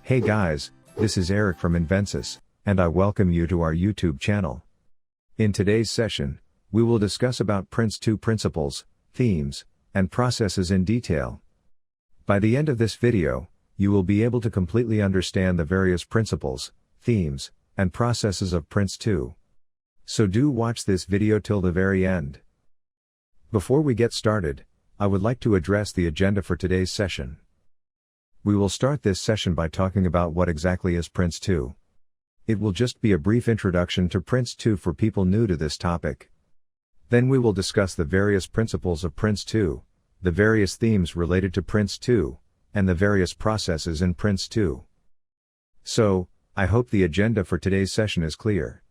Hey guys, this is Eric from Invensis, and I welcome you to our YouTube channel. In today's session, we will discuss about PRINCE2 Principles, Themes, and Processes in detail. By the end of this video, you will be able to completely understand the various principles, themes, and processes of PRINCE2. So do watch this video till the very end. Before we get started, I would like to address the agenda for today's session. We will start this session by talking about what exactly is PRINCE2. It will just be a brief introduction to PRINCE2 for people new to this topic. Then we will discuss the various principles of PRINCE2, the various themes related to PRINCE2, and the various processes in PRINCE2. So, I hope the agenda for today's session is clear.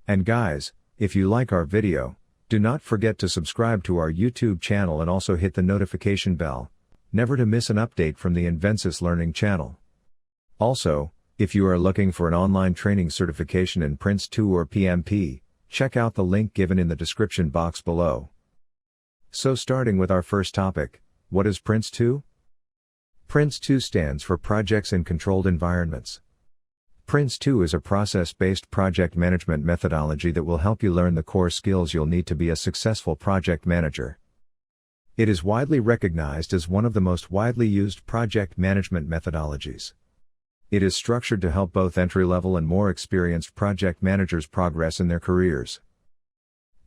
And guys, if you like our video, do not forget to subscribe to our YouTube channel and also hit the notification bell, never to miss an update from the Invensis Learning channel. Also, if you are looking for an online training certification in PRINCE2 or PMP, check out the link given in the description box below. So starting with our first topic, what is PRINCE2? PRINCE2 stands for Projects in Controlled Environments. PRINCE2 is a process-based project management methodology that will help you learn the core skills you'll need to be a successful project manager. It is widely recognized as one of the most widely used project management methodologies. It is structured to help both entry-level and more experienced project managers progress in their careers.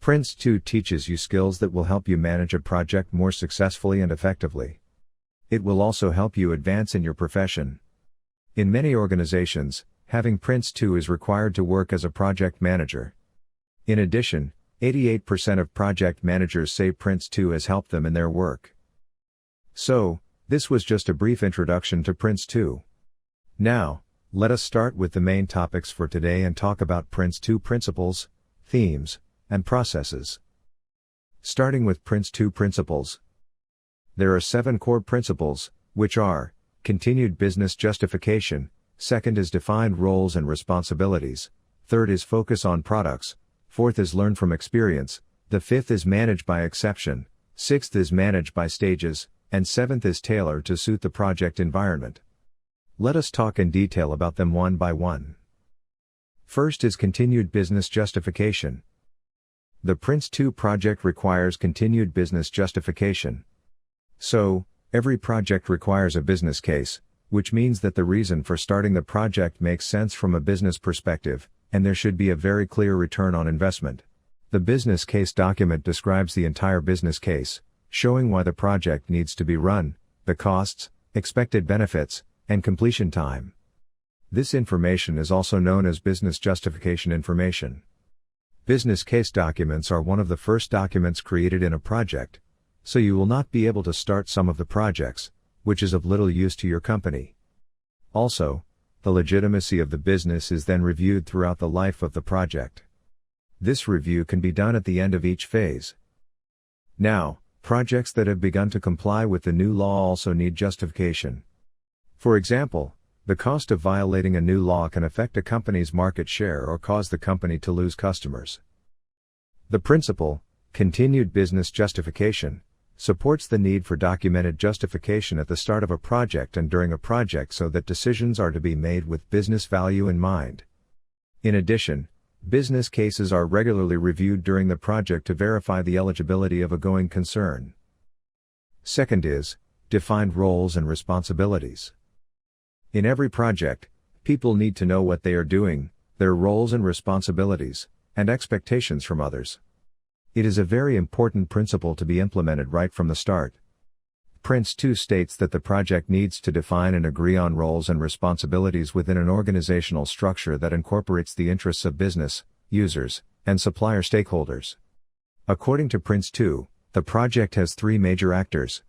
PRINCE2 teaches you skills that will help you manage a project more successfully and effectively. It will also help you advance in your profession. In many organizations, having PRINCE2 is required to work as a project manager. In addition, 88% of project managers say PRINCE2 has helped them in their work. So, this was just a brief introduction to PRINCE2. Now, let us start with the main topics for today and talk about PRINCE2 principles, themes, and processes. Starting with PRINCE2 principles. There are 7 core principles, which are: continued business justification, second is defined roles and responsibilities, third is focus on products, fourth is learn from experience, the fifth is manage by exception, sixth is manage by stages, and seventh is tailor to suit the project environment. Let us talk in detail about them one by one. First is continued business justification. The PRINCE2 project requires continued business justification. So, every project requires a business case, which means that the reason for starting the project makes sense from a business perspective, and there should be a very clear return on investment. The business case document describes the entire business case, showing why the project needs to be run, the costs, expected benefits, and completion time. This information is also known as business justification information. Business case documents are one of the first documents created in a project, so you will not be able to start some of the projects, which is of little use to your company. Also, the legitimacy of the business is then reviewed throughout the life of the project. This review can be done at the end of each phase. Now, projects that have begun to comply with the new law also need justification. For example, the cost of violating a new law can affect a company's market share or cause the company to lose customers. The principle, continued business justification, supports the need for documented justification at the start of a project and during a project so that decisions are to be made with business value in mind. In addition, business cases are regularly reviewed during the project to verify the eligibility of a going concern. Second is, defined roles and responsibilities. In every project, people need to know what they are doing, their roles and responsibilities, and expectations from others. It is a very important principle to be implemented right from the start. PRINCE2 states that the project needs to define and agree on roles and responsibilities within an organizational structure that incorporates the interests of business, users, and supplier stakeholders. According to PRINCE2, the project has 3 major actors.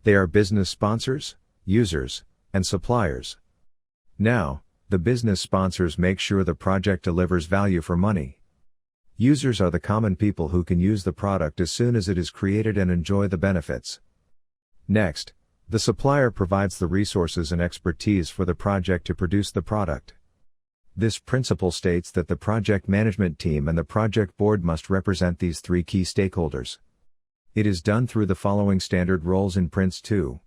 They are business sponsors, users, and suppliers. Now, the business sponsors make sure the project delivers value for money. Users are the common people who can use the product as soon as it is created and enjoy the benefits. Next, the supplier provides the resources and expertise for the project to produce the product. This principle states that the project management team and the project board must represent these 3 key stakeholders. It is done through the following standard roles in PRINCE2.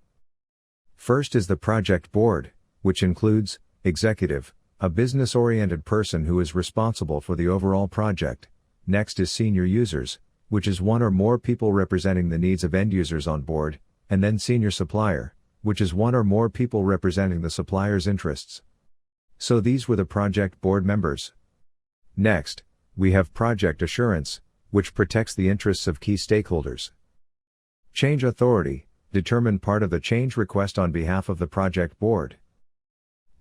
First is the project board. which includes executive, a business-oriented person who is responsible for the overall project. Next is senior users, which is one or more people representing the needs of end users on board, and then senior supplier, which is one or more people representing the supplier's interests. So these were the project board members. Next, we have project assurance, which protects the interests of key stakeholders. Change authority, determine part of the change request on behalf of the project board.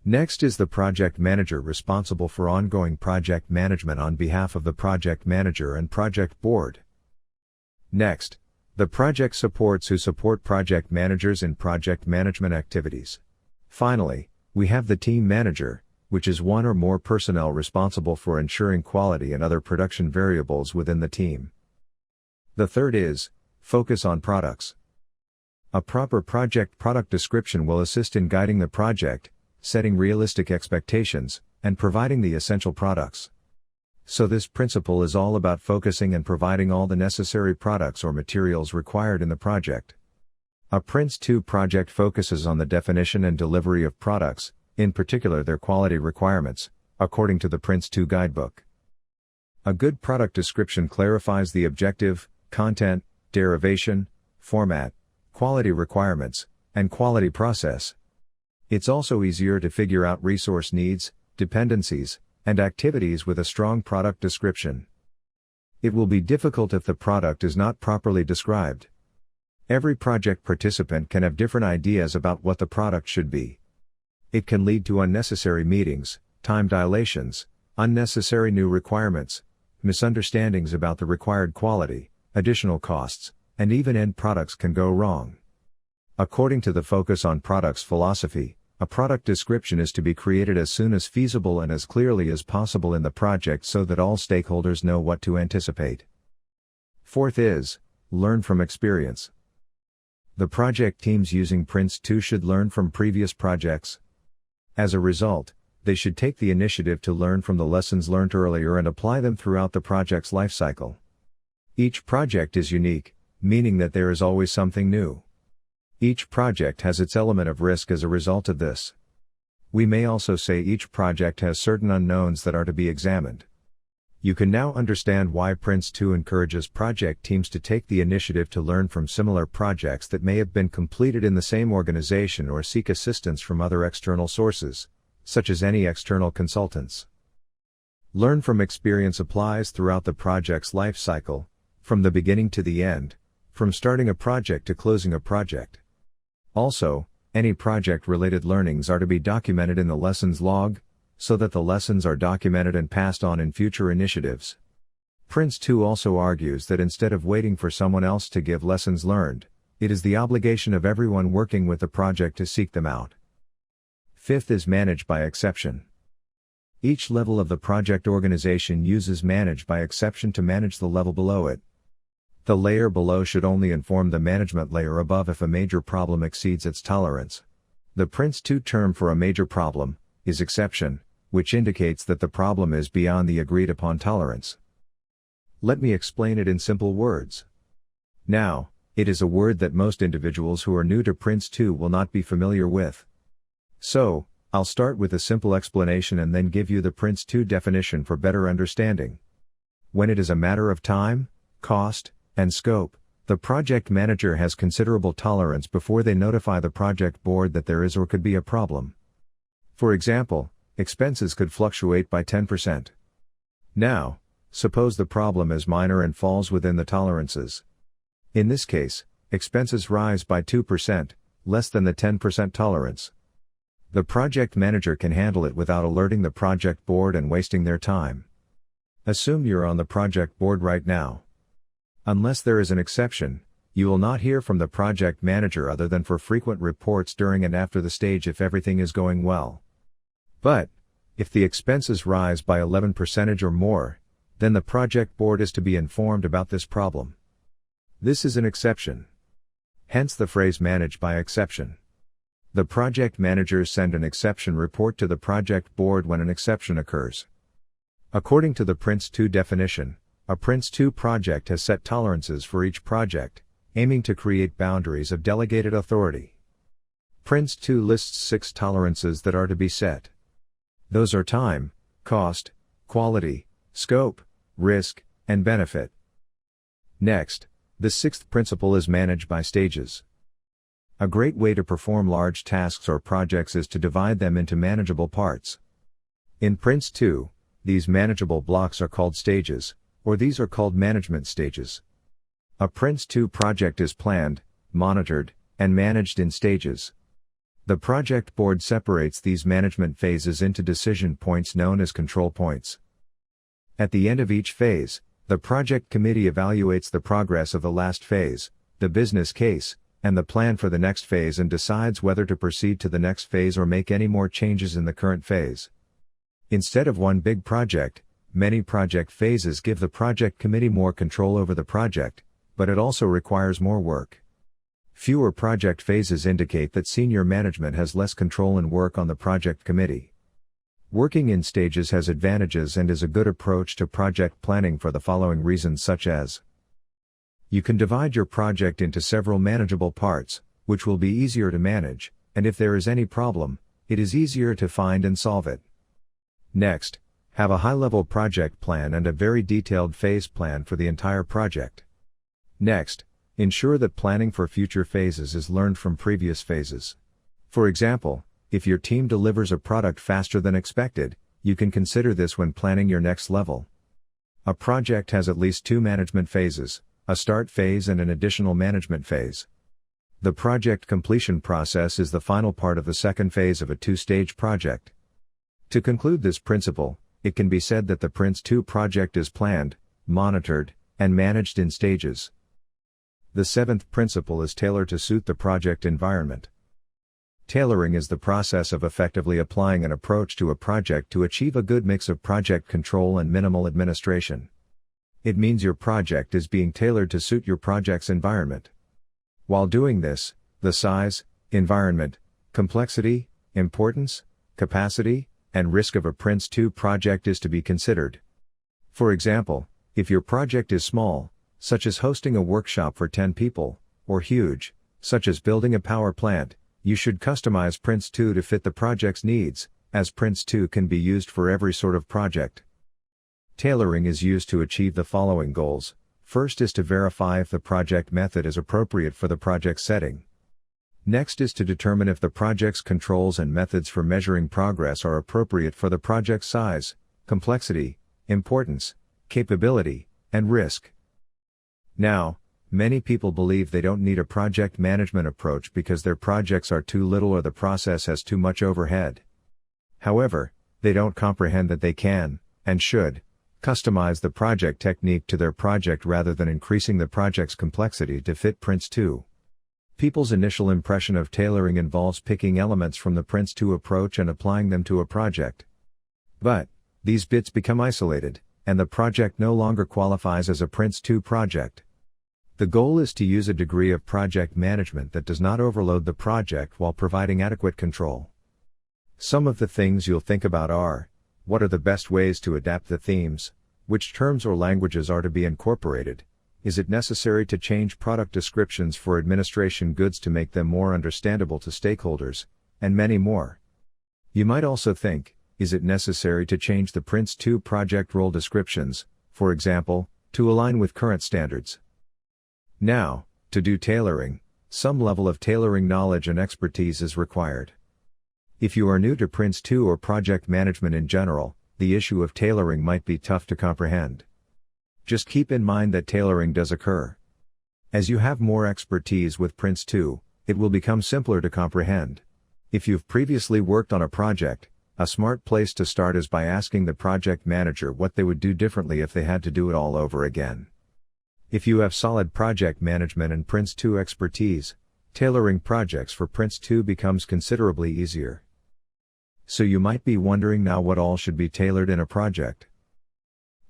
Next is the project manager, responsible for ongoing project management on behalf of the project manager and project board. Next, the project supports, who support project managers in project management activities. Finally, we have the team manager, which is one or more personnel responsible for ensuring quality and other production variables within the team. The third is focus on products. A proper project product description will assist in guiding the project, setting realistic expectations, and providing the essential products. So this principle is all about focusing and providing all the necessary products or materials required in the project. A PRINCE2 project focuses on the definition and delivery of products, in particular their quality requirements, according to the PRINCE2 guidebook. A good product description clarifies the objective, content, derivation, format, quality requirements, and quality process. It's also easier to figure out resource needs, dependencies, and activities with a strong product description. It will be difficult if the product is not properly described. Every project participant can have different ideas about what the product should be. It can lead to unnecessary meetings, time dilations, unnecessary new requirements, misunderstandings about the required quality, additional costs, and even end products can go wrong. According to the focus on products philosophy, a product description is to be created as soon as feasible and as clearly as possible in the project so that all stakeholders know what to anticipate. Fourth is, learn from experience. The project teams using PRINCE2 should learn from previous projects. As a result, they should take the initiative to learn from the lessons learned earlier and apply them throughout the project's lifecycle. Each project is unique, meaning that there is always something new. Each project has its element of risk as a result of this. We may also say each project has certain unknowns that are to be examined. You can now understand why PRINCE2 encourages project teams to take the initiative to learn from similar projects that may have been completed in the same organization or seek assistance from other external sources, such as any external consultants. Learn from experience applies throughout the project's life cycle, from the beginning to the end, from starting a project to closing a project. Also, any project-related learnings are to be documented in the lessons log, so that the lessons are documented and passed on in future initiatives. PRINCE2 also argues that instead of waiting for someone else to give lessons learned, it is the obligation of everyone working with the project to seek them out. Fifth is manage by exception. Each level of the project organization uses manage by exception to manage the level below it. The layer below should only inform the management layer above if a major problem exceeds its tolerance. The PRINCE2 term for a major problem is exception, which indicates that the problem is beyond the agreed upon tolerance. Let me explain it in simple words. Now, it is a word that most individuals who are new to PRINCE2 will not be familiar with. So, I'll start with a simple explanation and then give you the PRINCE2 definition for better understanding. When it is a matter of time, cost, and scope, the project manager has considerable tolerance before they notify the project board that there is or could be a problem. For example, expenses could fluctuate by 10%. Now, suppose the problem is minor and falls within the tolerances. In this case, expenses rise by 2%, less than the 10% tolerance. The project manager can handle it without alerting the project board and wasting their time. Assume you're on the project board right now. Unless there is an exception, you will not hear from the project manager other than for frequent reports during and after the stage if everything is going well. But, if the expenses rise by 11% or more, then the project board is to be informed about this problem. This is an exception. Hence the phrase manage by exception. The project managers send an exception report to the project board when an exception occurs. According to the PRINCE2 definition, a PRINCE2 project has set tolerances for each project, aiming to create boundaries of delegated authority. PRINCE2 lists 6 tolerances that are to be set. Those are time, cost, quality, scope, risk, and benefit. Next, the 6th principle is manage by stages. A great way to perform large tasks or projects is to divide them into manageable parts. In PRINCE2, these manageable blocks are called stages, or these are called management stages. A PRINCE2 project is planned, monitored, and managed in stages. The project board separates these management phases into decision points known as control points. At the end of each phase, the project committee evaluates the progress of the last phase, the business case, and the plan for the next phase and decides whether to proceed to the next phase or make any more changes in the current phase. Instead of one big project, many project phases give the project committee more control over the project, but it also requires more work. Fewer project phases indicate that senior management has less control and work on the project committee. Working in stages has advantages and is a good approach to project planning for the following reasons, such as: you can divide your project into several manageable parts, which will be easier to manage, and if there is any problem, it is easier to find and solve it. Next, have a high-level project plan and a very detailed phase plan for the entire project. Next, ensure that planning for future phases is learned from previous phases. For example, if your team delivers a product faster than expected, you can consider this when planning your next level. A project has at least 2 management phases, a start phase and an additional management phase. The project completion process is the final part of the second phase of a 2-stage project. To conclude this principle, it can be said that the PRINCE2 project is planned, monitored, and managed in stages. The 7th principle is tailor to suit the project environment. Tailoring is the process of effectively applying an approach to a project to achieve a good mix of project control and minimal administration. It means your project is being tailored to suit your project's environment. While doing this, the size, environment, complexity, importance, capacity, and risk of a PRINCE2 project is to be considered. For example, if your project is small, such as hosting a workshop for 10 people, or huge, such as building a power plant, you should customize PRINCE2 to fit the project's needs, as PRINCE2 can be used for every sort of project. Tailoring is used to achieve the following goals. First is to verify if the project method is appropriate for the project setting. Next is to determine if the project's controls and methods for measuring progress are appropriate for the project's size, complexity, importance, capability, and risk. Now, many people believe they don't need a project management approach because their projects are too little or the process has too much overhead. However, they don't comprehend that they can, and should, customize the project technique to their project rather than increasing the project's complexity to fit PRINCE2. People's initial impression of tailoring involves picking elements from the PRINCE2 approach and applying them to a project. But, these bits become isolated, and the project no longer qualifies as a PRINCE2 project. The goal is to use a degree of project management that does not overload the project while providing adequate control. Some of the things you'll think about are: what are the best ways to adapt the themes? Which terms or languages are to be incorporated? Is it necessary to change product descriptions for administration goods to make them more understandable to stakeholders? And many more. You might also think, is it necessary to change the PRINCE2 project role descriptions, for example, to align with current standards? Now, to do tailoring, some level of tailoring knowledge and expertise is required. If you are new to PRINCE2 or project management in general, the issue of tailoring might be tough to comprehend. Just keep in mind that tailoring does occur. As you have more expertise with PRINCE2, it will become simpler to comprehend. If you've previously worked on a project, a smart place to start is by asking the project manager what they would do differently if they had to do it all over again. If you have solid project management and PRINCE2 expertise, tailoring projects for PRINCE2 becomes considerably easier. So you might be wondering now what all should be tailored in a project.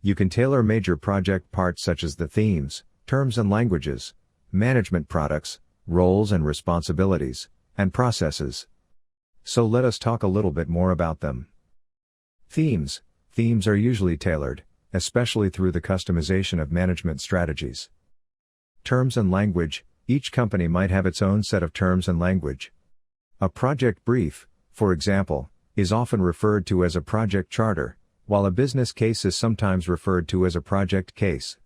You can tailor major project parts such as the themes, terms and languages, management products, roles and responsibilities, and processes. So let us talk a little bit more about them. Themes. Themes are usually tailored, especially through the customization of management strategies. Terms and language. Each company might have its own set of terms and language. A project brief, for example, is often referred to as a project charter, while a business case is sometimes referred to as a project case.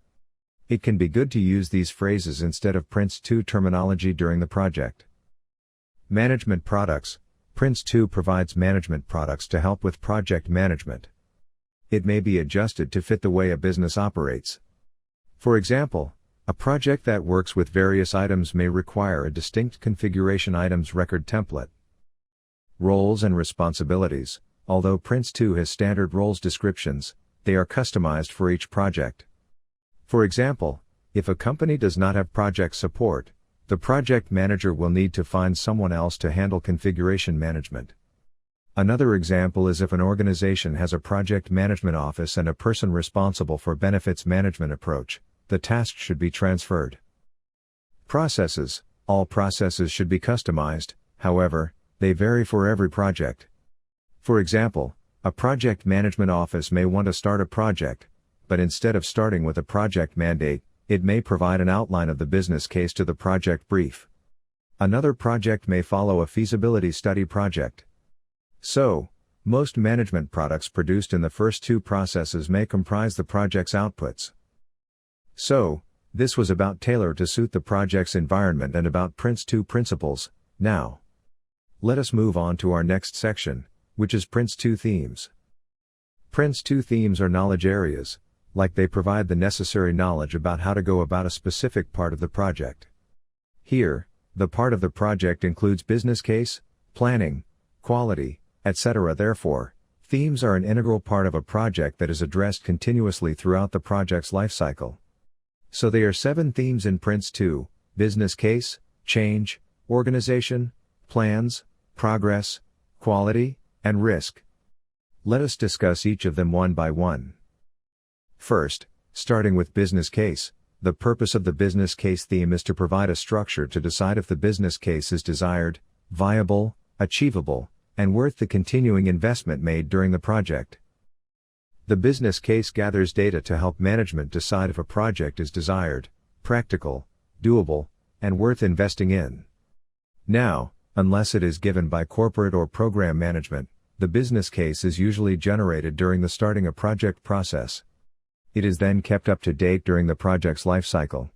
It can be good to use these phrases instead of PRINCE2 terminology during the project. Management products. PRINCE2 provides management products to help with project management. It may be adjusted to fit the way a business operates. For example, a project that works with various items may require a distinct configuration items record template. Roles and responsibilities. Although PRINCE2 has standard roles descriptions, they are customized for each project. For example, if a company does not have project support, the project manager will need to find someone else to handle configuration management. Another example is if an organization has a project management office and a person responsible for benefits management approach, the task should be transferred. Processes. All processes should be customized, however, they vary for every project. For example, a project management office may want to start a project, but instead of starting with a project mandate, it may provide an outline of the business case to the project brief. Another project may follow a feasibility study project. So, most management products produced in the first two processes may comprise the project's outputs. So, this was about Tailor to suit the project's environment and about PRINCE2 principles. Now, let us move on to our next section, which is PRINCE2 Themes. PRINCE2 themes are knowledge areas, like they provide the necessary knowledge about how to go about a specific part of the project. Here, the part of the project includes business case, planning, quality, etc. Therefore, themes are an integral part of a project that is addressed continuously throughout the project's lifecycle. So there are 7 themes in PRINCE2: business case, change, organization, plans, progress, quality, and risk. Let us discuss each of them one by one. First, starting with business case, the purpose of the business case theme is to provide a structure to decide if the business case is desired, viable, achievable, and worth the continuing investment made during the project. The business case gathers data to help management decide if a project is desired, practical, doable, and worth investing in. Now, unless it is given by corporate or program management, the business case is usually generated during the starting a project process. It is then kept up to date during the project's life cycle.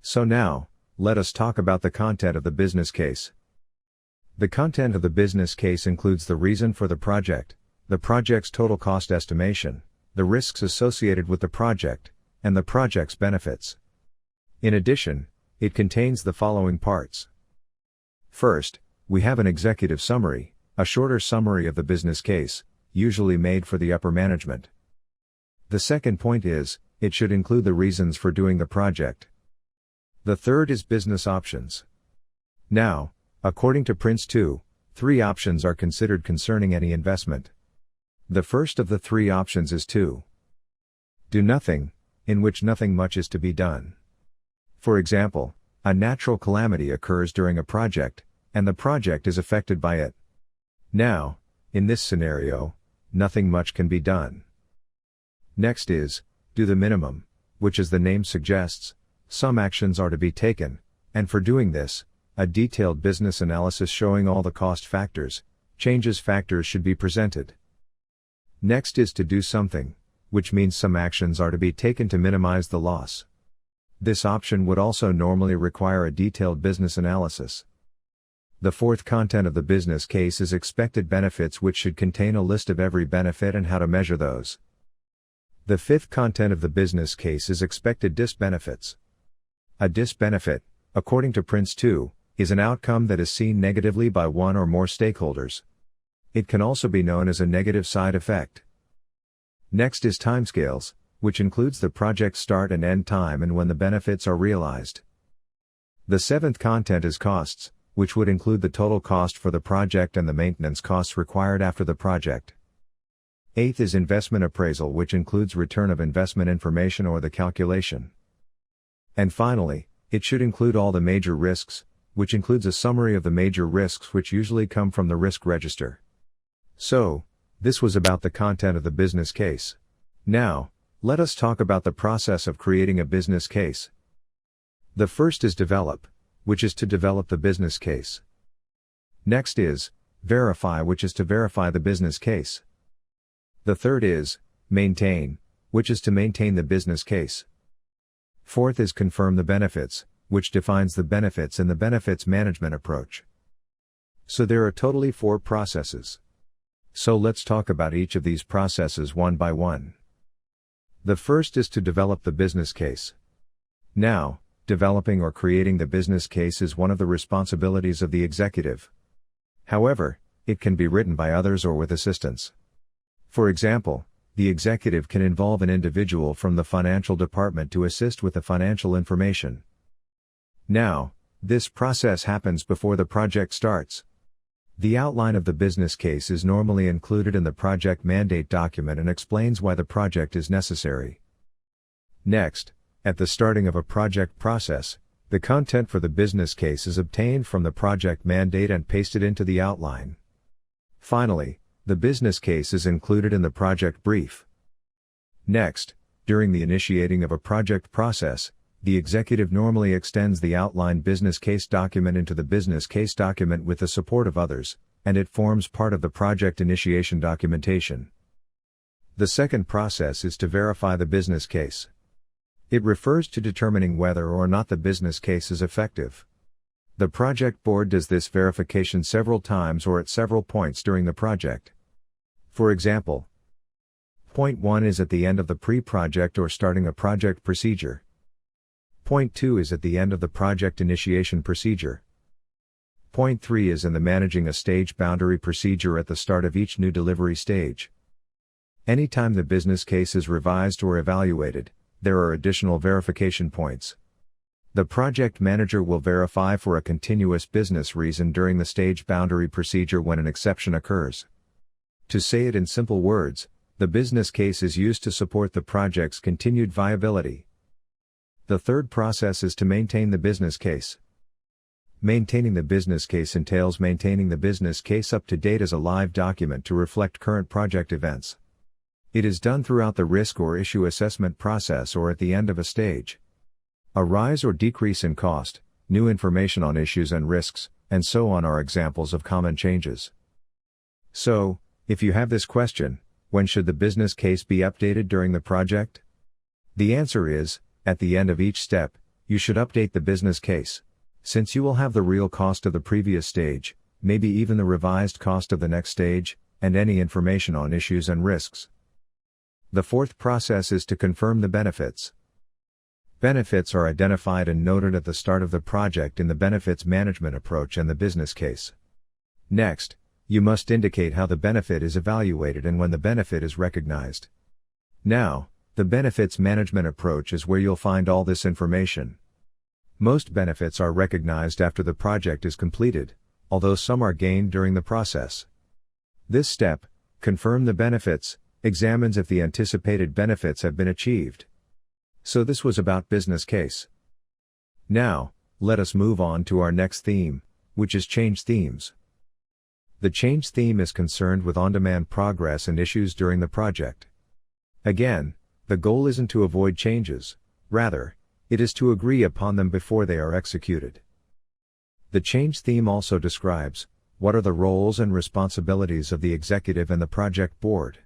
So now, let us talk about the content of the business case. The content of the business case includes the reason for the project's total cost estimation, the risks associated with the project, and the project's benefits. In addition, it contains the following parts. First, we have an executive summary, a shorter summary of the business case, usually made for the upper management. The second point is, it should include the reasons for doing the project. The third is business options. Now, according to PRINCE2, 3 options are considered concerning any investment. The first of the 3 options is to do nothing, in which nothing much is to be done. For example, a natural calamity occurs during a project, and the project is affected by it. Now, in this scenario, nothing much can be done. Next is, do the minimum, which as the name suggests, some actions are to be taken, and for doing this, a detailed business analysis showing all the cost factors, changes factors should be presented. Next is to do something, which means some actions are to be taken to minimize the loss. This option would also normally require a detailed business analysis. The fourth content of the business case is expected benefits, which should contain a list of every benefit and how to measure those. The fifth content of the business case is expected disbenefits. A disbenefit, according to PRINCE2, is an outcome that is seen negatively by one or more stakeholders. It can also be known as a negative side effect. Next is timescales, which includes the project's start and end time and when the benefits are realized. The seventh content is costs, which would include the total cost for the project and the maintenance costs required after the project. Eighth is investment appraisal, which includes return of investment information or the calculation. And finally, it should include all the major risks, which includes a summary of the major risks which usually come from the risk register. So, this was about the content of the business case. Now, let us talk about the process of creating a business case. The first is develop, which is to develop the business case. Next is verify, which is to verify the business case. The third is maintain, which is to maintain the business case. Fourth is confirm the benefits, which defines the benefits in the benefits management approach. So there are totally 4 processes. So let's talk about each of these processes one by one. The first is to develop the business case. Now, developing or creating the business case is one of the responsibilities of the executive. However, it can be written by others or with assistance. For example, the executive can involve an individual from the financial department to assist with the financial information. Now, this process happens before the project starts. The outline of the business case is normally included in the project mandate document and explains why the project is necessary. Next, at the starting of a project process, the content for the business case is obtained from the project mandate and pasted into the outline. Finally, the business case is included in the project brief. Next, during the initiating of a project process, the executive normally extends the outlined business case document into the business case document with the support of others, and it forms part of the project initiation documentation. The second process is to verify the business case. It refers to determining whether or not the business case is effective. The project board does this verification several times or at several points during the project. For example, point 1 is at the end of the pre-project or starting a project procedure. Point 2 is at the end of the project initiation procedure. Point 3 is in the managing a stage boundary procedure at the start of each new delivery stage. Anytime the business case is revised or evaluated, there are additional verification points. The project manager will verify for a continuous business reason during the stage boundary procedure when an exception occurs. To say it in simple words, the business case is used to support the project's continued viability. The third process is to maintain the business case. Maintaining the business case entails maintaining the business case up to date as a live document to reflect current project events. It is done throughout the risk or issue assessment process or at the end of a stage. A rise or decrease in cost, new information on issues and risks, and so on are examples of common changes. So, if you have this question, when should the business case be updated during the project? The answer is, at the end of each step, you should update the business case. Since you will have the real cost of the previous stage, maybe even the revised cost of the next stage, and any information on issues and risks. The fourth process is to confirm the benefits. Benefits are identified and noted at the start of the project in the benefits management approach and the business case. Next, you must indicate how the benefit is evaluated and when the benefit is recognized. Now, the benefits management approach is where you'll find all this information. Most benefits are recognized after the project is completed, although some are gained during the process. This step, confirm the benefits, examines if the anticipated benefits have been achieved. So this was about business case. Now, let us move on to our next theme, which is change themes. The change theme is concerned with on-demand progress and issues during the project. Again, the goal isn't to avoid changes, rather, it is to agree upon them before they are executed. The change theme also describes what are the roles and responsibilities of the executive and the project board.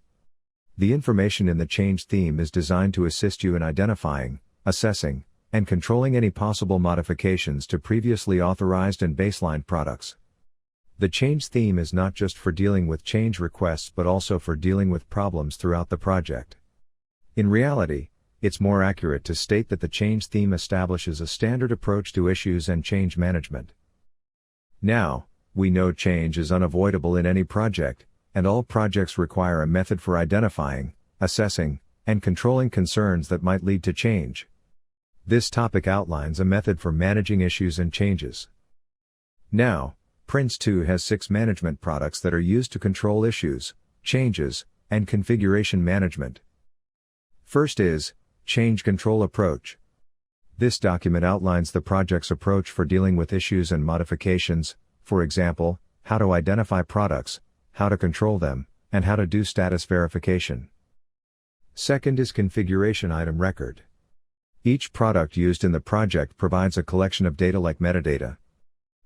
The information in the change theme is designed to assist you in identifying, assessing, and controlling any possible modifications to previously authorized and baseline products. The change theme is not just for dealing with change requests but also for dealing with problems throughout the project. In reality, it's more accurate to state that the change theme establishes a standard approach to issues and change management. Now, we know change is unavoidable in any project, and all projects require a method for identifying, assessing, and controlling concerns that might lead to change. This topic outlines a method for managing issues and changes. Now, PRINCE2 has 6 management products that are used to control issues, changes, and configuration management. First is Change Control Approach. This document outlines the project's approach for dealing with issues and modifications, for example, how to identify products, how to control them, and how to do status verification. Second is Configuration Item Record. Each product used in the project provides a collection of data like metadata.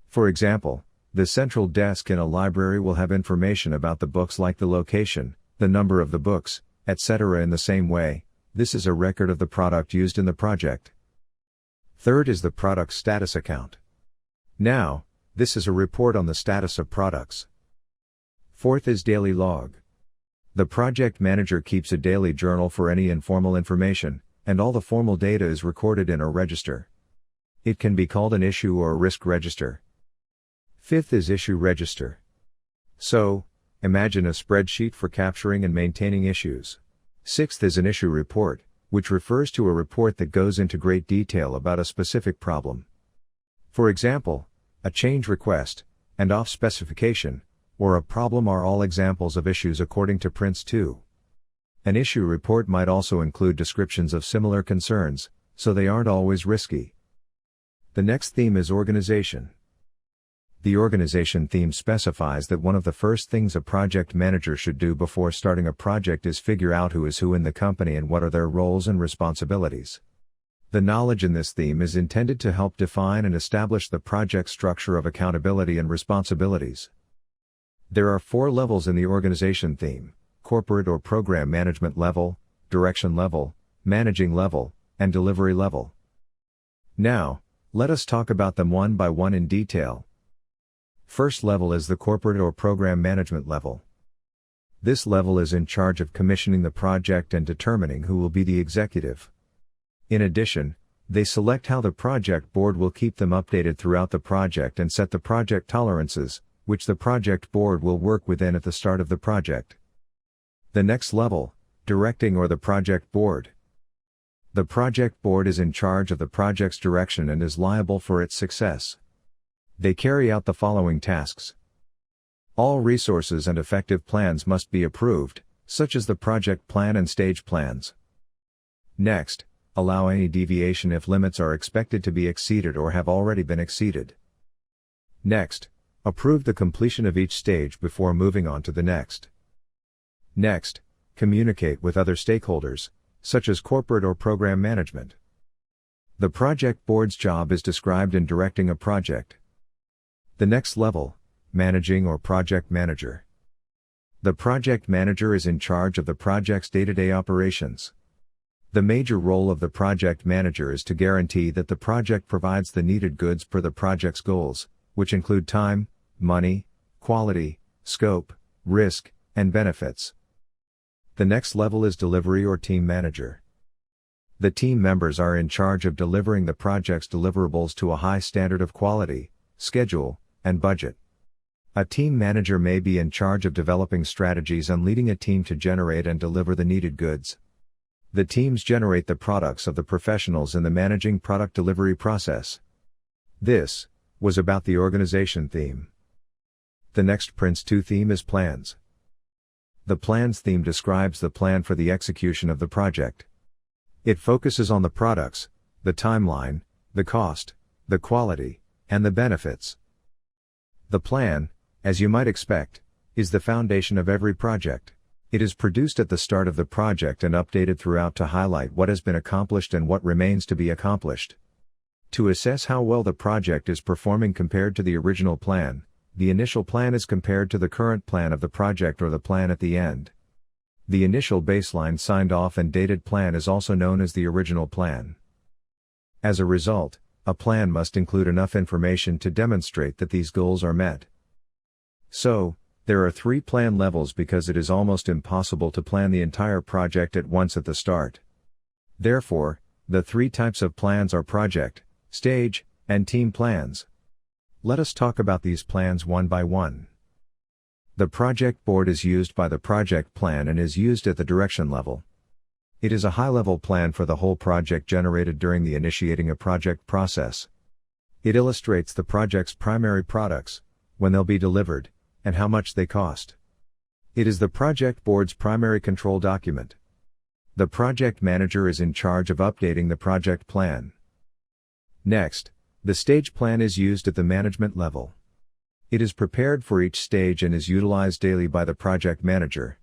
For example, The central desk in a library will have information about the books like the location, the number of the books, etc. In the same way, this is a record of the product used in the project. Third is the product status account. Now, this is a report on the status of products. Fourth is daily log. The project manager keeps a daily journal for any informal information, and all the formal data is recorded in a register. It can be called an issue or a risk register. Fifth is issue register. So, imagine a spreadsheet for capturing and maintaining issues. Sixth is an issue report, which refers to a report that goes into great detail about a specific problem. For example, a change request, and off specification, or a problem are all examples of issues according to PRINCE2. An issue report might also include descriptions of similar concerns, so they aren't always risky. The next theme is organization. The organization theme specifies that one of the first things a project manager should do before starting a project is figure out who is who in the company and what are their roles and responsibilities. The knowledge in this theme is intended to help define and establish the project structure of accountability and responsibilities. There are 4 levels in the organization theme: corporate or program management level, direction level, managing level, and delivery level. Now, let us talk about them one by one in detail. First level is the corporate or program management level. This level is in charge of commissioning the project and determining who will be the executive. In addition, they select how the project board will keep them updated throughout the project and set the project tolerances, which the project board will work within at the start of the project. The next level, directing or the project board. The project board is in charge of the project's direction and is liable for its success. They carry out the following tasks. All resources and effective plans must be approved, such as the project plan and stage plans. Next, allow any deviation if limits are expected to be exceeded or have already been exceeded. Next, approve the completion of each stage before moving on to the next. Next, communicate with other stakeholders, such as corporate or program management. The project board's job is described in directing a project. The next level, managing or project manager. The project manager is in charge of the project's day-to-day operations. The major role of the project manager is to guarantee that the project provides the needed goods per the project's goals, which include time, money, quality, scope, risk, and benefits. The next level is delivery or team manager. The team members are in charge of delivering the project's deliverables to a high standard of quality, schedule, and budget. A team manager may be in charge of developing strategies and leading a team to generate and deliver the needed goods. The teams generate the products of the professionals in the managing product delivery process. This was about the organization theme. The next PRINCE2 theme is plans. The plans theme describes the plan for the execution of the project. It focuses on the products, the timeline, the cost, the quality, and the benefits. The plan, as you might expect, is the foundation of every project. It is produced at the start of the project and updated throughout to highlight what has been accomplished and what remains to be accomplished. To assess how well the project is performing compared to the original plan, the initial plan is compared to the current plan of the project or the plan at the end. The initial baseline signed off and dated plan is also known as the original plan. As a result, a plan must include enough information to demonstrate that these goals are met. So, there are 3 plan levels because it is almost impossible to plan the entire project at once at the start. Therefore, the 3 types of plans are project, stage, and team plans. Let us talk about these plans one by one. The project board is used by the project plan and is used at the direction level. It is a high-level plan for the whole project generated during the initiating a project process. It illustrates the project's primary products, when they'll be delivered, and how much they cost. It is the project board's primary control document. The project manager is in charge of updating the project plan. Next, the stage plan is used at the management level. It is prepared for each stage and is utilized daily by the project manager.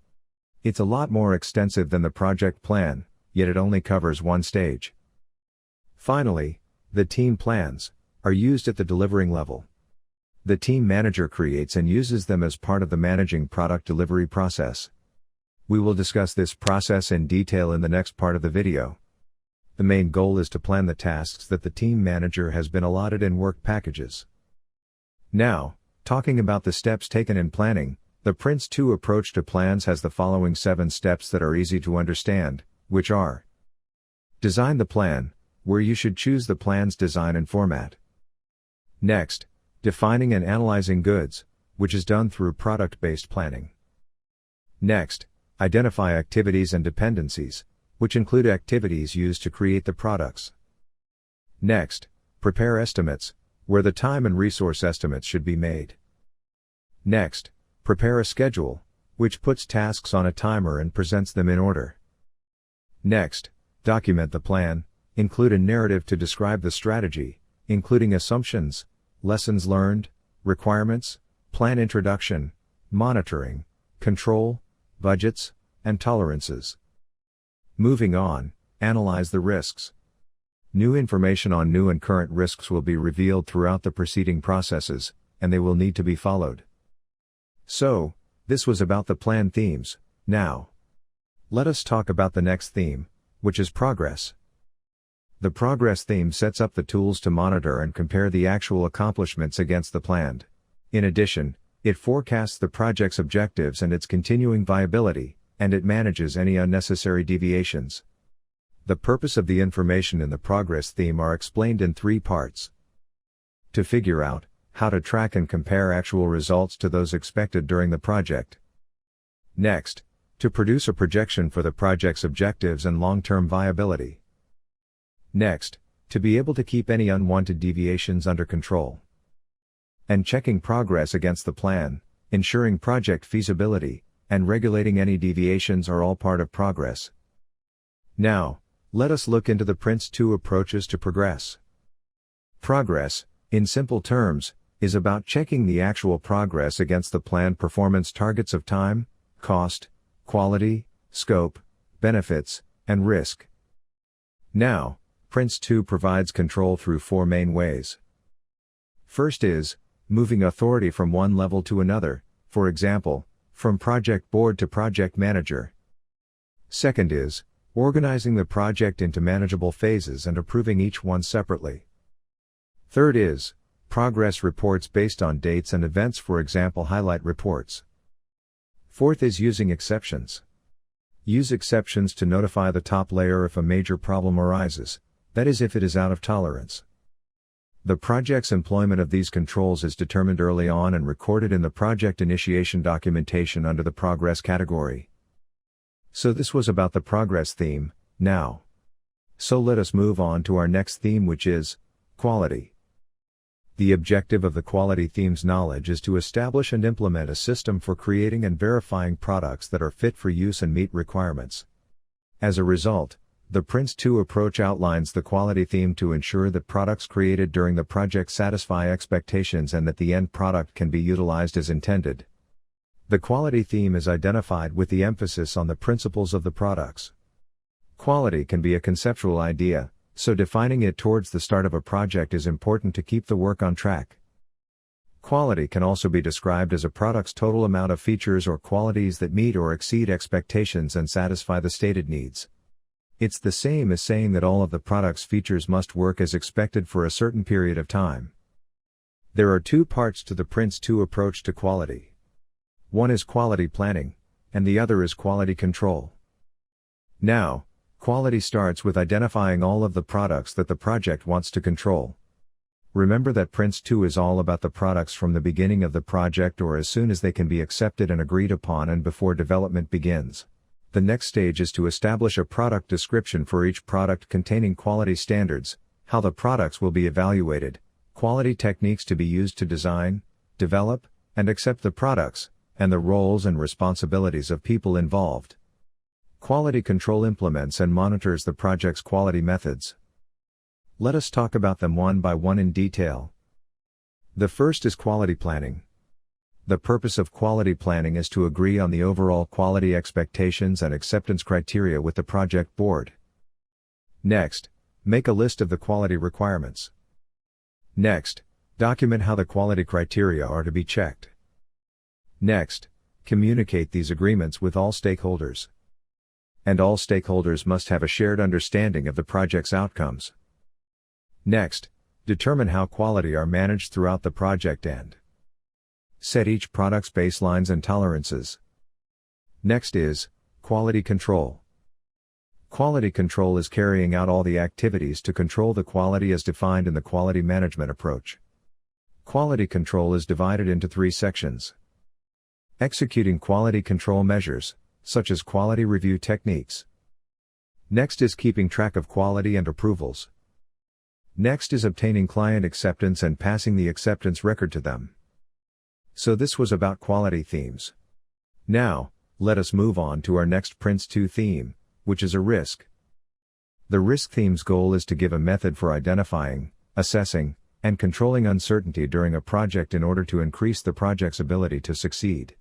It's a lot more extensive than the project plan, yet it only covers one stage. Finally, the team plans are used at the delivering level. The team manager creates and uses them as part of the managing product delivery process. We will discuss this process in detail in the next part of the video. The main goal is to plan the tasks that the team manager has been allotted in work packages. Now, talking about the steps taken in planning, the PRINCE2 approach to plans has the following 7 steps that are easy to understand, which are: design the plan, where you should choose the plan's design and format. Next, defining and analyzing goods, which is done through product-based planning. Next, identify activities and dependencies, which include activities used to create the products. Next, prepare estimates, where the time and resource estimates should be made. Next, prepare a schedule, which puts tasks on a timer and presents them in order. Next, document the plan, include a narrative to describe the strategy, including assumptions, lessons learned, requirements, plan introduction, monitoring, control, budgets, and tolerances. Moving on, analyze the risks. New information on new and current risks will be revealed throughout the preceding processes, and they will need to be followed. So, this was about the plan themes. Now, let us talk about the next theme, which is progress. The progress theme sets up the tools to monitor and compare the actual accomplishments against the planned. In addition, it forecasts the project's objectives and its continuing viability, and it manages any unnecessary deviations. The purpose of the information in the progress theme are explained in 3 parts. To figure out how to track and compare actual results to those expected during the project. Next, to produce a projection for the project's objectives and long-term viability. Next, to be able to keep any unwanted deviations under control. And checking progress against the plan, ensuring project feasibility, and regulating any deviations are all part of progress. Now, let us look into the PRINCE2 approaches to progress. Progress, in simple terms, is about checking the actual progress against the planned performance targets of time, cost, quality, scope, benefits, and risk. Now, PRINCE2 provides control through 4 main ways. First is, moving authority from one level to another, for example, from project board to project manager. Second is, organizing the project into manageable phases and approving each one separately. Third is, progress reports based on dates and events, for example highlight reports. Fourth is using exceptions. Use exceptions to notify the top layer if a major problem arises, that is if it is out of tolerance. The project's employment of these controls is determined early on and recorded in the project initiation documentation under the progress category. So this was about the progress theme. Now, so let us move on to our next theme, which is quality. The objective of the quality theme's knowledge is to establish and implement a system for creating and verifying products that are fit for use and meet requirements. As a result, the PRINCE2 approach outlines the quality theme to ensure that products created during the project satisfy expectations and that the end product can be utilized as intended. The quality theme is identified with the emphasis on the principles of the products. Quality can be a conceptual idea, so defining it towards the start of a project is important to keep the work on track. Quality can also be described as a product's total amount of features or qualities that meet or exceed expectations and satisfy the stated needs. It's the same as saying that all of the product's features must work as expected for a certain period of time. There are 2 parts to the PRINCE2 approach to quality. One is quality planning, and the other is quality control. Now, quality starts with identifying all of the products that the project wants to control. Remember that PRINCE2 is all about the products from the beginning of the project or as soon as they can be accepted and agreed upon and before development begins. The next stage is to establish a product description for each product containing quality standards, how the products will be evaluated, quality techniques to be used to design, develop, and accept the products, and the roles and responsibilities of people involved. Quality control implements and monitors the project's quality methods. Let us talk about them one by one in detail. The first is quality planning. The purpose of quality planning is to agree on the overall quality expectations and acceptance criteria with the project board. Next, make a list of the quality requirements. Next, Document how the quality criteria are to be checked. Next, communicate these agreements with all stakeholders. And all stakeholders must have a shared understanding of the project's outcomes. Next, determine how quality are managed throughout the project and set each product's baselines and tolerances. Next is quality control. Quality control is carrying out all the activities to control the quality as defined in the quality management approach. Quality control is divided into 3 sections. Executing quality control measures, such as quality review techniques. Next is keeping track of quality and approvals. Next is obtaining client acceptance and passing the acceptance record to them. So this was about quality themes. Now, let us move on to our next PRINCE2 theme, which is a risk. The risk theme's goal is to give a method for identifying, assessing, and controlling uncertainty during a project in order to increase the project's ability to succeed.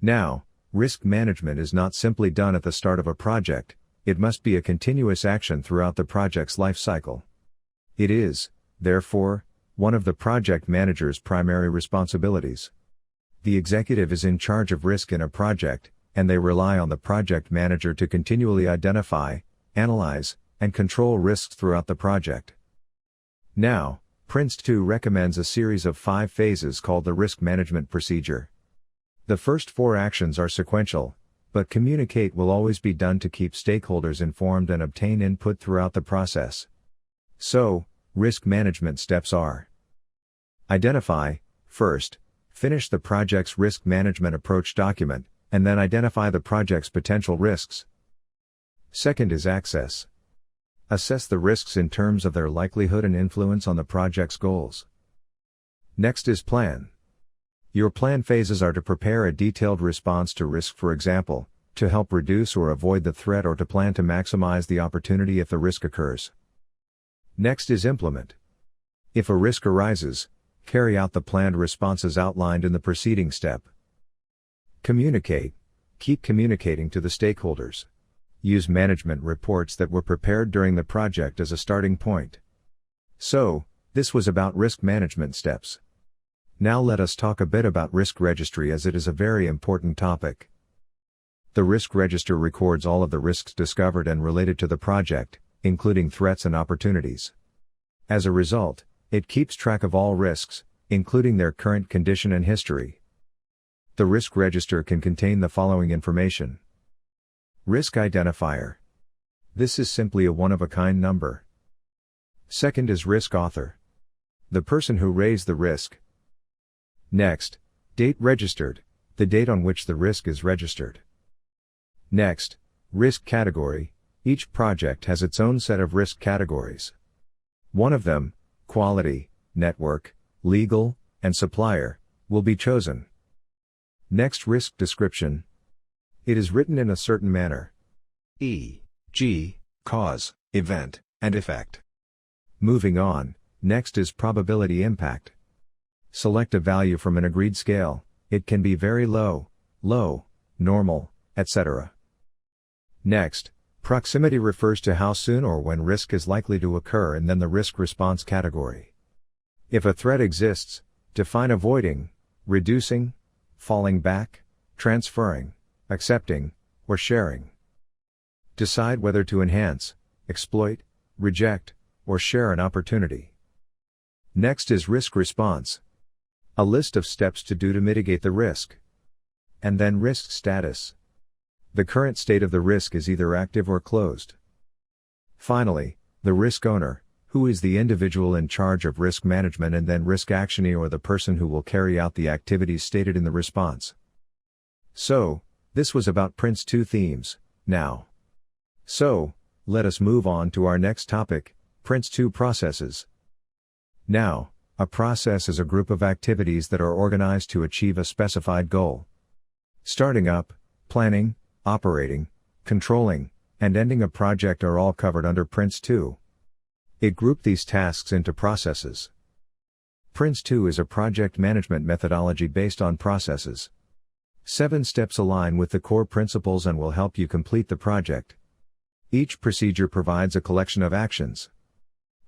Now, risk management is not simply done at the start of a project, it must be a continuous action throughout the project's life cycle. It is, therefore, one of the project manager's primary responsibilities. The executive is in charge of risk in a project, and they rely on the project manager to continually identify, analyze, and control risks throughout the project. Now, PRINCE2 recommends a series of 5 phases called the risk management procedure. The first 4 actions are sequential, but communicate will always be done to keep stakeholders informed and obtain input throughout the process. So, risk management steps are: identify, first, finish the project's risk management approach document, and then identify the project's potential risks. Second is access. Assess the risks in terms of their likelihood and influence on the project's goals. Next is plan. Your plan phases are to prepare a detailed response to risk, for example, to help reduce or avoid the threat or to plan to maximize the opportunity if the risk occurs. Next is implement. If a risk arises, carry out the planned responses outlined in the preceding step. Communicate. Keep communicating to the stakeholders. Use management reports that were prepared during the project as a starting point. So, this was about risk management steps. Now let us talk a bit about risk registry, as it is a very important topic. The risk register records all of the risks discovered and related to the project, including threats and opportunities. As a result, it keeps track of all risks, including their current condition and history. The risk register can contain the following information. Risk identifier. This is simply a one-of-a-kind number. Second is risk author. The person who raised the risk. Next, date registered, the date on which the risk is registered. Next, risk category. Each project has its own set of risk categories. One of them, quality, network, legal, and supplier, will be chosen. Next, risk description. It is written in a certain manner. E.g., cause, event, and effect. Moving on, next is probability impact. Select a value from an agreed scale, it can be very low, low, normal, etc. Next, proximity refers to how soon or when risk is likely to occur, and then the risk response category. If a threat exists, define avoiding, reducing, falling back, transferring, accepting, or sharing. Decide whether to enhance, exploit, reject, or share an opportunity. Next is risk response. A list of steps to do to mitigate the risk. And then risk status. The current state of the risk is either active or closed. Finally, the risk owner, who is the individual in charge of risk management, and then risk actionee, or the person who will carry out the activities stated in the response. So, this was about PRINCE2 themes. Now, let us move on to our next topic, PRINCE2 processes. Now, a process is a group of activities that are organized to achieve a specified goal. Starting up, planning, operating, controlling, and ending a project are all covered under PRINCE2. It grouped these tasks into processes. PRINCE2 is a project management methodology based on processes. 7 steps align with the core principles and will help you complete the project. Each procedure provides a collection of actions.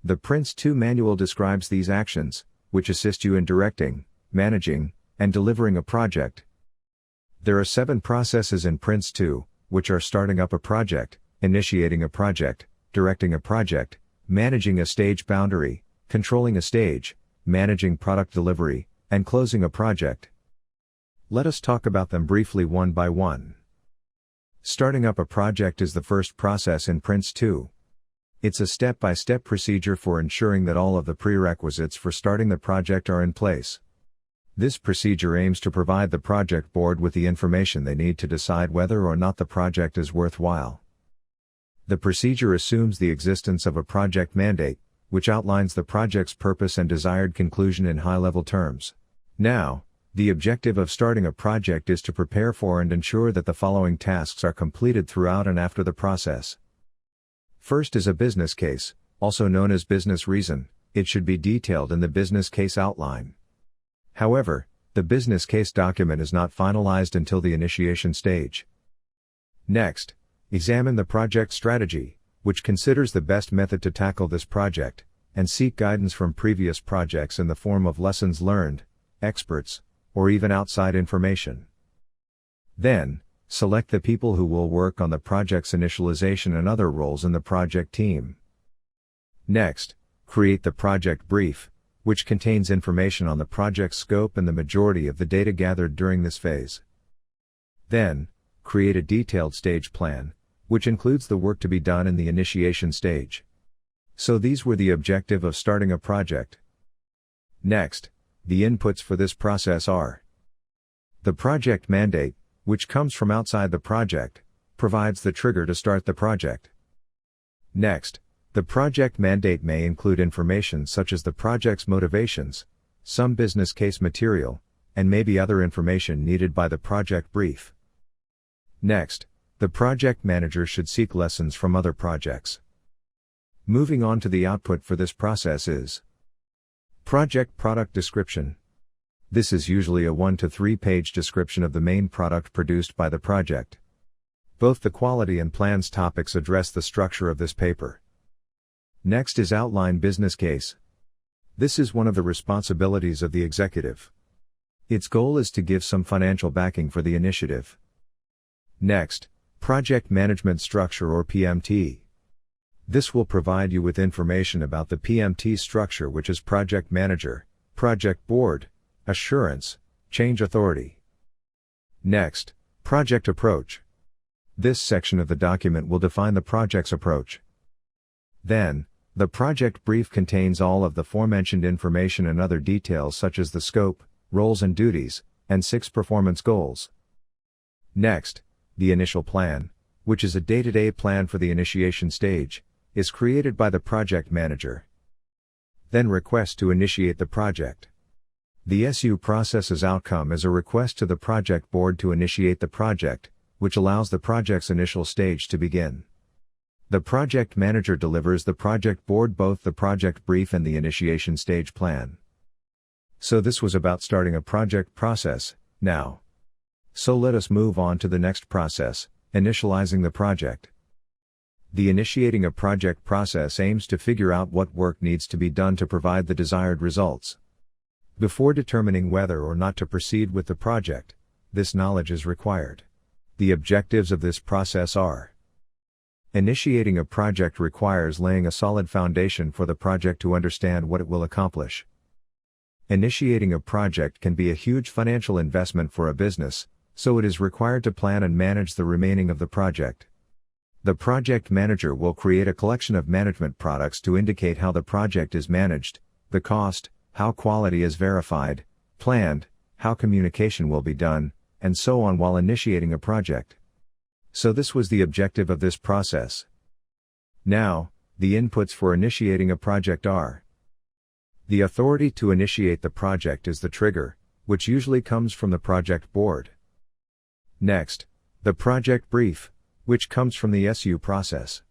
The PRINCE2 manual describes these actions, which assist you in directing, managing, and delivering a project. There are 7 processes in PRINCE2, which are starting up a project, initiating a project, directing a project, managing a stage boundary, controlling a stage, managing product delivery, and closing a project. Let us talk about them briefly one by one. Starting up a project is the first process in PRINCE2. It's a step-by-step procedure for ensuring that all of the prerequisites for starting the project are in place. This procedure aims to provide the project board with the information they need to decide whether or not the project is worthwhile. The procedure assumes the existence of a project mandate, which outlines the project's purpose and desired conclusion in high-level terms. Now, the objective of starting a project is to prepare for and ensure that the following tasks are completed throughout and after the process. First is a business case, also known as business reason. It should be detailed in the business case outline. However, the business case document is not finalized until the initiation stage. Next, examine the project strategy, which considers the best method to tackle this project, and seek guidance from previous projects in the form of lessons learned, experts, or even outside information. Then, select the people who will work on the project's initialization and other roles in the project team. Next, create the project brief, which contains information on the project's scope and the majority of the data gathered during this phase. Then, create a detailed stage plan, which includes the work to be done in the initiation stage. So these were the objective of starting a project. Next, the inputs for this process are: the project mandate, which comes from outside the project, provides the trigger to start the project. Next, the project mandate may include information such as the project's motivations, some business case material, and maybe other information needed by the project brief. Next, the project manager should seek lessons from other projects. Moving on to the output for this process is project product description. This is usually a 1 to 3 page description of the main product produced by the project. Both the quality and plans topics address the structure of this paper. Next is outline business case. This is one of the responsibilities of the executive. Its goal is to give some financial backing for the initiative. Next, project management structure or PMT. This will provide you with information about the PMT structure, which is project manager, project board, assurance, change authority. Next, project approach. This section of the document will define the project's approach. Then, the project brief contains all of the aforementioned information and other details such as the scope, roles and duties, and 6 performance goals. Next, the initial plan, which is a day-to-day plan for the initiation stage, is created by the project manager. Then request to initiate the project. The SU process's outcome is a request to the project board to initiate the project, which allows the project's initial stage to begin. The project manager delivers the project board both the project brief and the initiation stage plan. So this was about starting a project process. Now, so let us move on to the next process, initializing the project. The initiating a project process aims to figure out what work needs to be done to provide the desired results. Before determining whether or not to proceed with the project, this knowledge is required. The objectives of this process are: initiating a project requires laying a solid foundation for the project to understand what it will accomplish. Initiating a project can be a huge financial investment for a business, so it is required to plan and manage the remaining of the project. The project manager will create a collection of management products to indicate how the project is managed, the cost, how quality is verified, planned, how communication will be done, and so on while initiating a project. So this was the objective of this process. Now, the inputs for initiating a project are: the authority to initiate the project is the trigger, which usually comes from the project board. Next, the project brief, which comes from the SU process.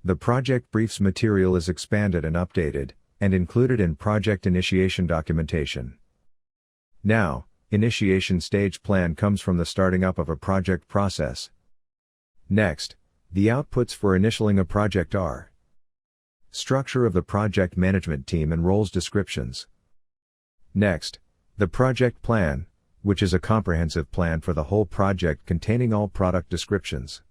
The project brief's material is expanded and updated, and included in project initiation documentation. Now, initiation stage plan comes from the starting up of a project process. Next, the outputs for initialing a project are: structure of the project management team and roles descriptions. Next, the project plan, which is a comprehensive plan for the whole project containing all product descriptions.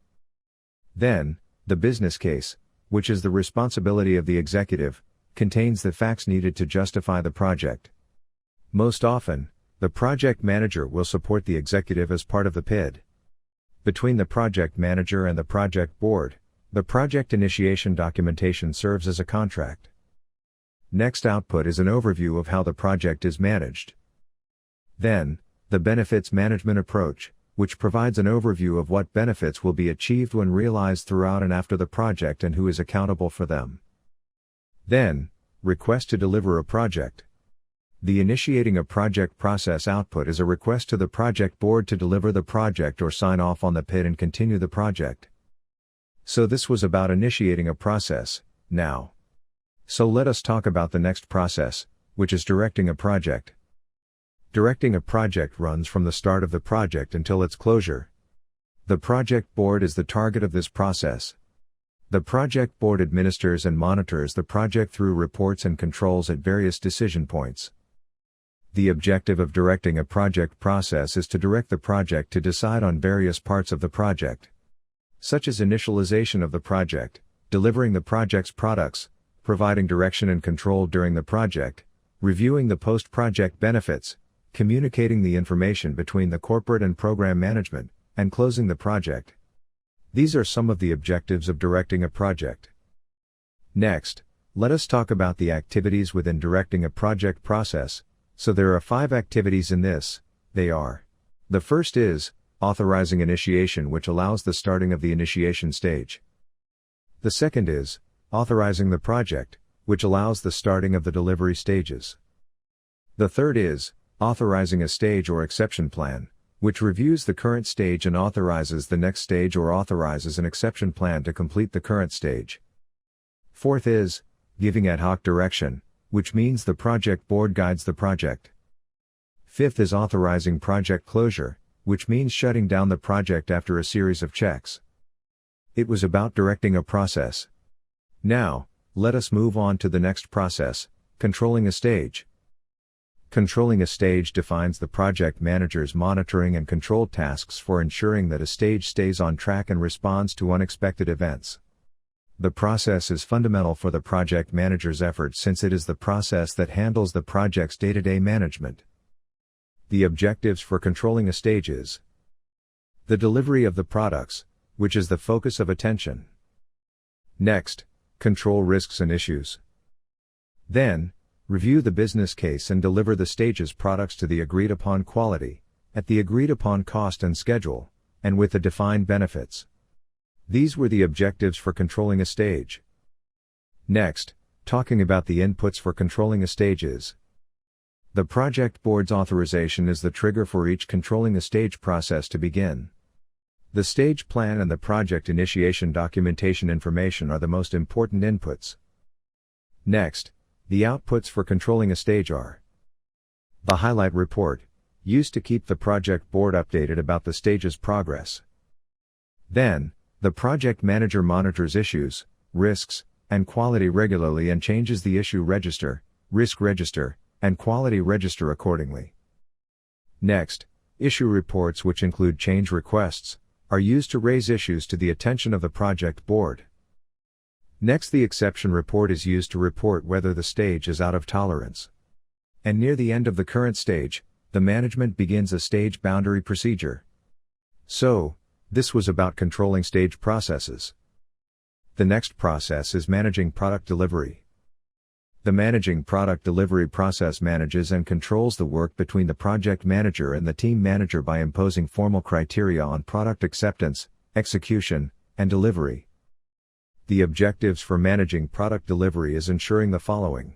Then, the business case, which is the responsibility of the executive, contains the facts needed to justify the project. Most often, the project manager will support the executive as part of the PID. Between the project manager and the project board, the project initiation documentation serves as a contract. Next output is an overview of how the project is managed. Then, the benefits management approach, which provides an overview of what benefits will be achieved when realized throughout and after the project and who is accountable for them. Then, request to deliver a project. The initiating a project process output is a request to the project board to deliver the project or sign off on the PID and continue the project. So this was about initiating a process. Now, so let us talk about the next process, which is directing a project. Directing a project runs from the start of the project until its closure. The project board is the target of this process. The project board administers and monitors the project through reports and controls at various decision points. The objective of directing a project process is to direct the project to decide on various parts of the project, such as initialization of the project, delivering the project's products, providing direction and control during the project, reviewing the post-project benefits, communicating the information between the corporate and program management, and closing the project. These are some of the objectives of directing a project. Next, let us talk about the activities within directing a project process. So there are 5 activities in this. They are: the first is authorizing initiation, which allows the starting of the initiation stage. The second is authorizing the project, which allows the starting of the delivery stages. The third is authorizing a stage or exception plan, which reviews the current stage and authorizes the next stage or authorizes an exception plan to complete the current stage. Fourth is giving ad hoc direction, which means the project board guides the project. Fifth is authorizing project closure, which means shutting down the project after a series of checks. It was about directing a process. Now, let us move on to the next process, controlling a stage. Controlling a stage defines the project manager's monitoring and control tasks for ensuring that a stage stays on track and responds to unexpected events. The process is fundamental for the project manager's efforts since it is the process that handles the project's day-to-day management. The objectives for controlling a stage is the delivery of the products, which is the focus of attention. Next, control risks and issues. Then, review the business case and deliver the stage's products to the agreed-upon quality, at the agreed-upon cost and schedule, and with the defined benefits. These were the objectives for controlling a stage. Next, talking about the inputs for controlling a stage is the project board's authorization is the trigger for each controlling a stage process to begin. The stage plan and the project initiation documentation information are the most important inputs. Next, the outputs for controlling a stage are the highlight report, used to keep the project board updated about the stage's progress. Then, the project manager monitors issues, risks, and quality regularly and changes the issue register, risk register, and quality register accordingly. Next, issue reports, which include change requests, are used to raise issues to the attention of the project board. Next, the exception report is used to report whether the stage is out of tolerance. And near the end of the current stage, the management begins a stage boundary procedure. So, this was about controlling stage processes. The next process is managing product delivery. The managing product delivery process manages and controls the work between the project manager and the team manager by imposing formal criteria on product acceptance, execution, and delivery. The objectives for managing product delivery is ensuring the following.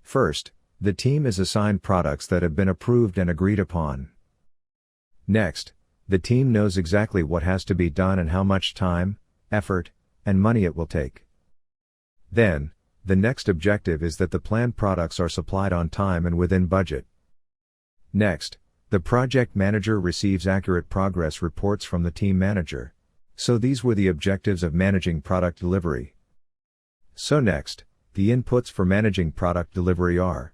First, the team is assigned products that have been approved and agreed upon. Next, the team knows exactly what has to be done and how much time, effort, and money it will take. Then, the next objective is that the planned products are supplied on time and within budget. Next, the project manager receives accurate progress reports from the team manager. So these were the objectives of managing product delivery. So next, the inputs for managing product delivery are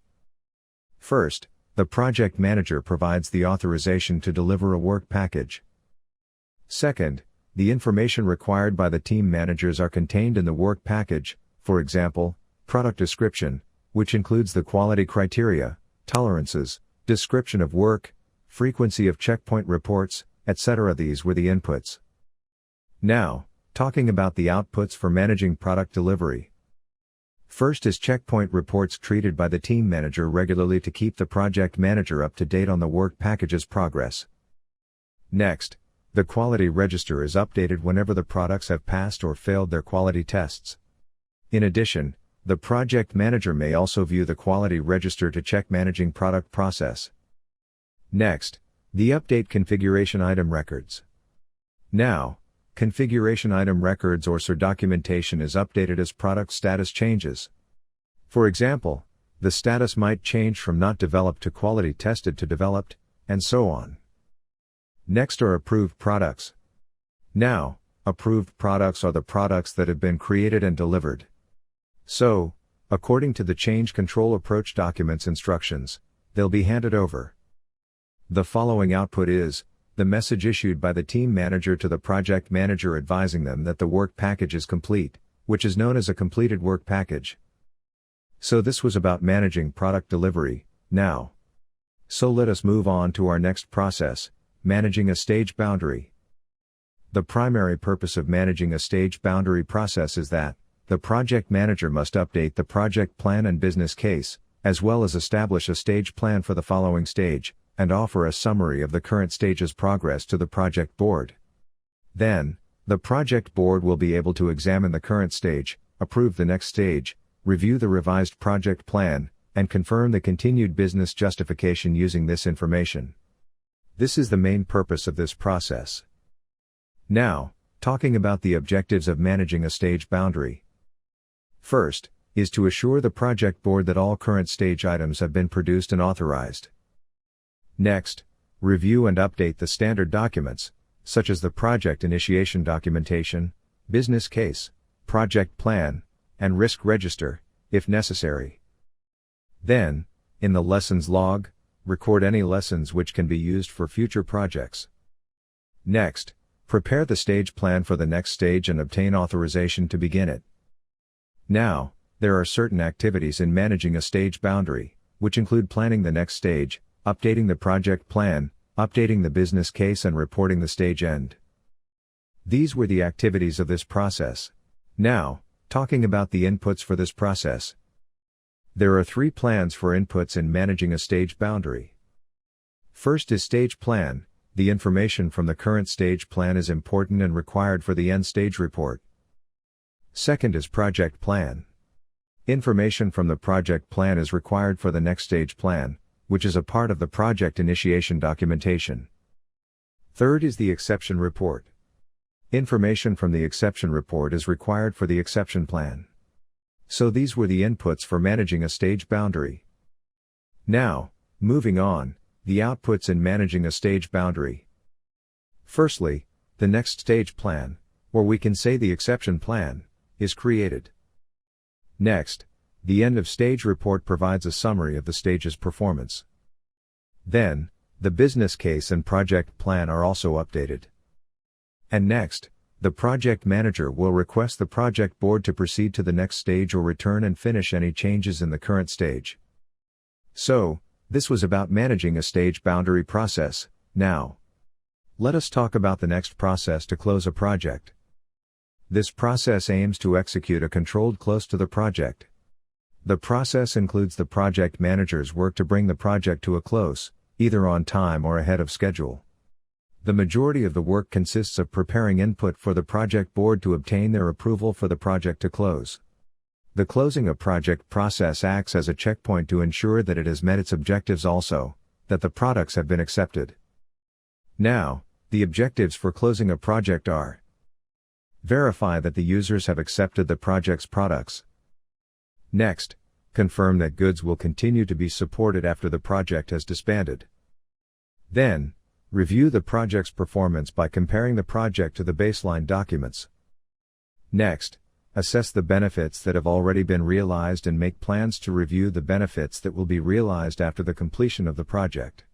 First, the project manager provides the authorization to deliver a work package. Second, the information required by the team managers are contained in the work package, for example, product description, which includes the quality criteria, tolerances, description of work, frequency of checkpoint reports, etc. These were the inputs. Now, talking about the outputs for managing product delivery. First is checkpoint reports treated by the team manager regularly to keep the project manager up to date on the work package's progress. Next, the quality register is updated whenever the products have passed or failed their quality tests. In addition, the project manager may also view the quality register to check managing product process. Next, the update configuration item records. Now, configuration item records or SIR documentation is updated as product status changes. For example, the status might change from not developed to quality tested to developed, and so on. Next are approved products. Now, approved products are the products that have been created and delivered. So, according to the change control approach documents instructions, they'll be handed over. The following output is the message issued by the team manager to the project manager advising them that the work package is complete, which is known as a completed work package. So this was about managing product delivery. Now, so let us move on to our next process, managing a stage boundary. The primary purpose of managing a stage boundary process is that the project manager must update the project plan and business case, as well as establish a stage plan for the following stage, and offer a summary of the current stage's progress to the project board. Then, the project board will be able to examine the current stage, approve the next stage, review the revised project plan, and confirm the continued business justification using this information. This is the main purpose of this process. Now, talking about the objectives of managing a stage boundary. First, is to assure the project board that all current stage items have been produced and authorized. Next, review and update the standard documents, such as the project initiation documentation, business case, project plan, and risk register, if necessary. Then, in the lessons log, record any lessons which can be used for future projects. Next, prepare the stage plan for the next stage and obtain authorization to begin it. Now, there are certain activities in managing a stage boundary, which include planning the next stage, updating the project plan, updating the business case and reporting the stage end. These were the activities of this process. Now, talking about the inputs for this process. There are 3 plans for inputs in managing a stage boundary. First is stage plan. The information from the current stage plan is important and required for the end stage report. Second is project plan. Information from the project plan is required for the next stage plan, which is a part of the project initiation documentation. Third is the exception report. Information from the exception report is required for the exception plan. So these were the inputs for managing a stage boundary. Now, moving on, the outputs in managing a stage boundary. Firstly, the next stage plan, or we can say the exception plan, is created. Next, the end of stage report provides a summary of the stage's performance. Then, the business case and project plan are also updated. And next, the project manager will request the project board to proceed to the next stage or return and finish any changes in the current stage. So, this was about managing a stage boundary process. Now, let us talk about the next process to close a project. This process aims to execute a controlled close to the project. The process includes the project manager's work to bring the project to a close, either on time or ahead of schedule. The majority of the work consists of preparing input for the project board to obtain their approval for the project to close. The closing a project process acts as a checkpoint to ensure that it has met its objectives, also, that the products have been accepted. Now, the objectives for closing a project are: verify that the users have accepted the project's products. Next, confirm that goods will continue to be supported after the project has disbanded. Then, review the project's performance by comparing the project to the baseline documents. Next, Assess the benefits that have already been realized and make plans to review the benefits that will be realized after the completion of the project.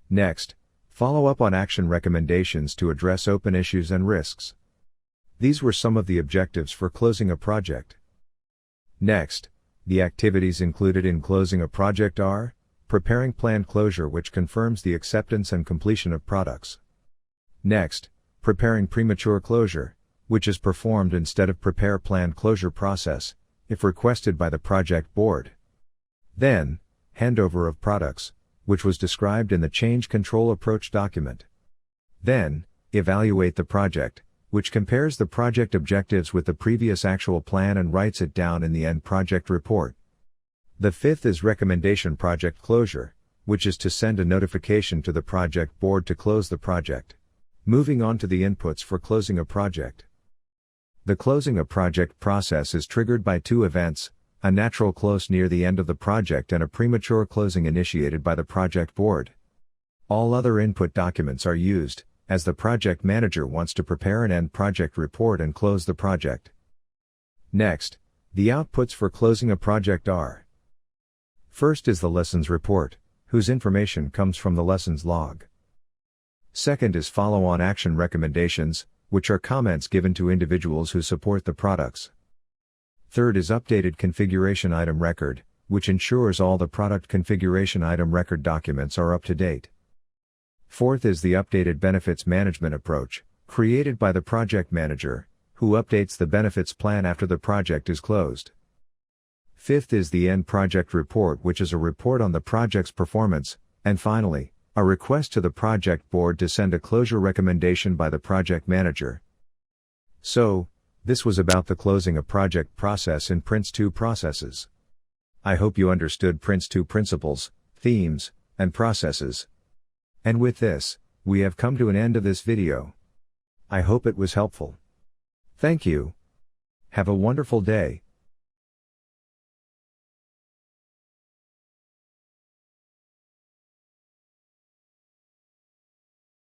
Next, follow up on action recommendations to address open issues and risks. These were some of the objectives for closing a project. Next, the activities included in closing a project are: preparing planned closure, which confirms the acceptance and completion of products. Next, preparing premature closure, which is performed instead of prepare planned closure process, if requested by the project board. Then, handover of products, which was described in the change control approach document. Then, evaluate the project, which compares the project objectives with the previous actual plan and writes it down in the end project report. The fifth is recommendation project closure, which is to send a notification to the project board to close the project. Moving on to the inputs for closing a project. The closing a project process is triggered by two events: a natural close near the end of the project and a premature closing initiated by the project board. All other input documents are used, as the project manager wants to prepare an end project report and close the project. Next, the outputs for closing a project are: first is the lessons report, whose information comes from the lessons log. Second is follow-on action recommendations, which are comments given to individuals who support the products. Third is updated configuration item record, which ensures all the product configuration item record documents are up to date. Fourth is the updated benefits management approach, created by the project manager, who updates the benefits plan after the project is closed. Fifth is the end project report, which is a report on the project's performance, and finally, a request to the project board to send a closure recommendation by the project manager. So, this was about the closing a project process in PRINCE2 Processes. I hope you understood PRINCE2 Principles, Themes, and Processes. And with this, we have come to an end of this video. I hope it was helpful. Thank you. Have a wonderful day.